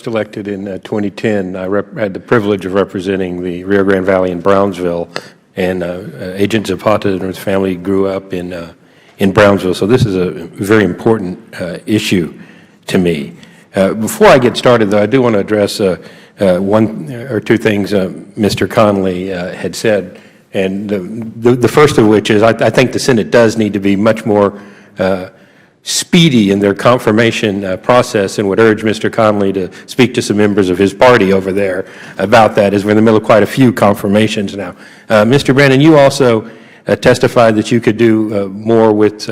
elected in 2010, I had the privilege of representing the Rio Grande Valley in Brownsville, and Agent Zapata and his family grew up in Brownsville. So this is a very important issue to me. Before I get started, though, I do want to address one or two things Mr. Connolly had said, and the first of which is I think the Senate does need to be much more speedy in their confirmation process, and would urge Mr. Connolly to speak to some members of his party over there about that, as we're in the middle of quite a few confirmations now. Mr. Brandon, you also testified that you could do more with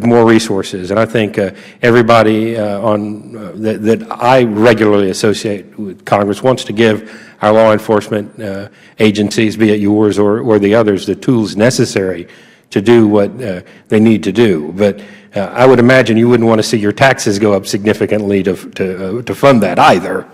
more resources, and I think everybody that I regularly associate with Congress wants to give our law enforcement agencies, be it yours or the others, the tools necessary to do what they need to do. But I would imagine you wouldn't want to see your taxes go up significantly to fund that either.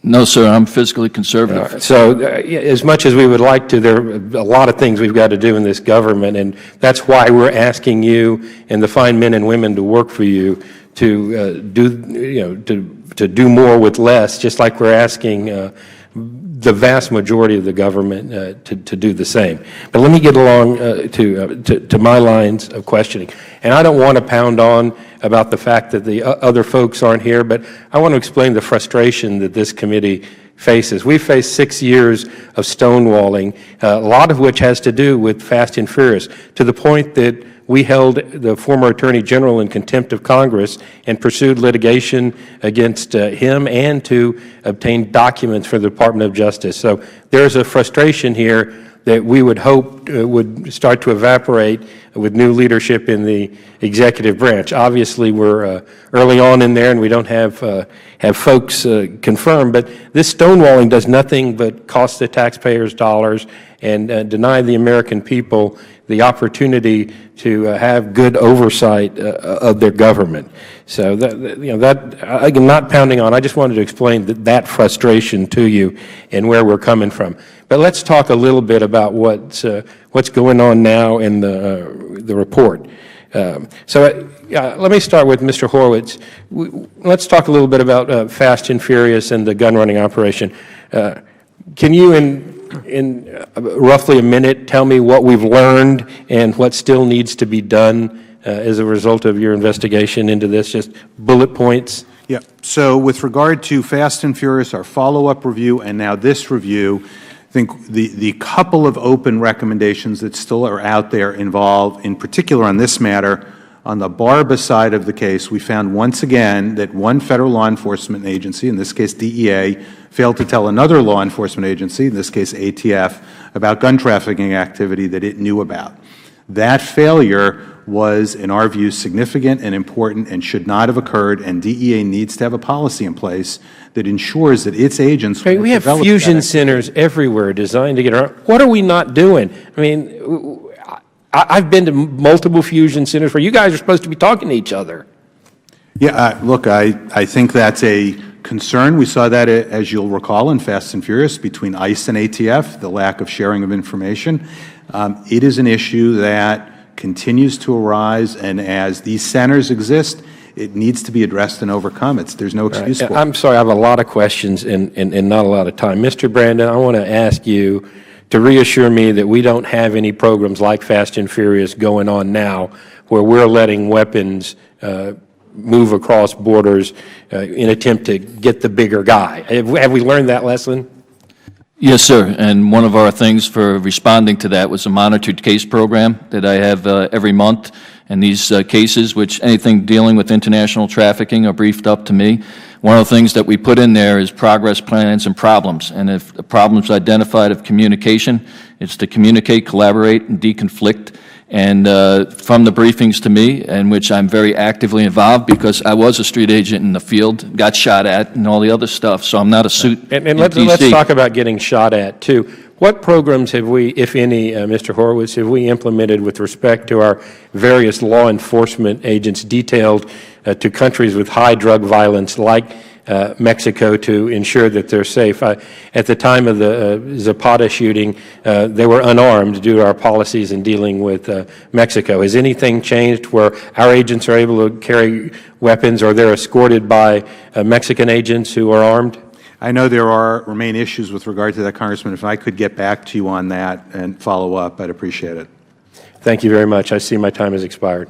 No, sir, I'm fiscally conservative. So as much as we would like to, there are a lot of things we've got to do in this government, and that's why we're asking you and the fine men and women to work for you to do more with less, just like we're asking the vast majority of the government to do the same. But let me get along to my lines of questioning. And I don't want to pound on about the fact that the other folks aren't here, but I want to explain the frustration that this committee faces. We've faced 6 years of stonewalling, a lot of which has to do with Fast and Furious, to the point that we held the former Attorney General in contempt of Congress and pursued litigation against him and to obtain documents for the Department of Justice. So there's a frustration here that we would hope would start to evaporate with new leadership in the executive branch. Obviously, we're early on in there, and we don't have folks confirmed. But this stonewalling does nothing but cost the taxpayers dollars and deny the American people the opportunity to have good oversight of their government. So I'm not pounding on. I just wanted to explain that frustration to you and where we're coming from. But let's talk a little bit about what's going on now in the report. Let me start with Mr. Horowitz. Let's talk a little bit about Fast and Furious and the gun running operation. Can you, in roughly a minute, tell me what we've learned and what still needs to be done as a result of your investigation into this? Just bullet points. Yeah. So with regard to Fast and Furious, our follow-up review, and now this review, I think the couple of open recommendations that still are out there involve, in particular on this matter, on the Barba side of the case, we found once again that one federal law enforcement agency, in this case DEA, failed to tell another law enforcement agency, in this case ATF, about gun trafficking activity that it knew about. That failure was, in our view, significant and important and should not have occurred, and DEA needs to have a policy in place that ensures that its agents will we have fusion centers everywhere designed to get around. What are we not doing? I mean, I've been to multiple fusion centers where you guys are supposed to be talking to each other. Yeah, look, I think that's a concern. We saw that, as you'll recall, in Fast and Furious between ICE and ATF, the lack of sharing of information. It is an issue that continues to arise, and as these centers exist, it needs to be addressed and overcome. There's no excuse for it. I'm sorry, I have a lot of questions and not a lot of time. Mr. Brandon, I want to ask you to reassure me that we don't have any programs like Fast and Furious going on now where we're letting weapons move across borders in attempt to get the bigger guy. Have we learned that lesson? Yes, sir. And one of our things for responding to that was a monitored case program that I have every month. And these cases, which anything dealing with international trafficking, are briefed up to me. One of the things that we put in there is progress plans and problems. And if the problems identified of communication, it's to communicate, collaborate, and deconflict. And from the briefings to me, in which I'm very actively involved because I was a street agent in the field, got shot at, and all the other stuff. So I'm not a suit and let's talk about getting shot at, too. What programs have we, if any, Mr. Horowitz, have we implemented with respect to our various law enforcement agents detailed to countries with high drug violence like Mexico to ensure that they're safe. At the time of the Zapata shooting, they were unarmed due to our policies in dealing with Mexico. Has anything changed where our agents are able to carry weapons, or they're escorted by Mexican agents who are armed? I know there remain issues with regard to that, Congressman. If I could get back to you on that and follow up, I'd appreciate it. Thank you very much. I see my time has expired.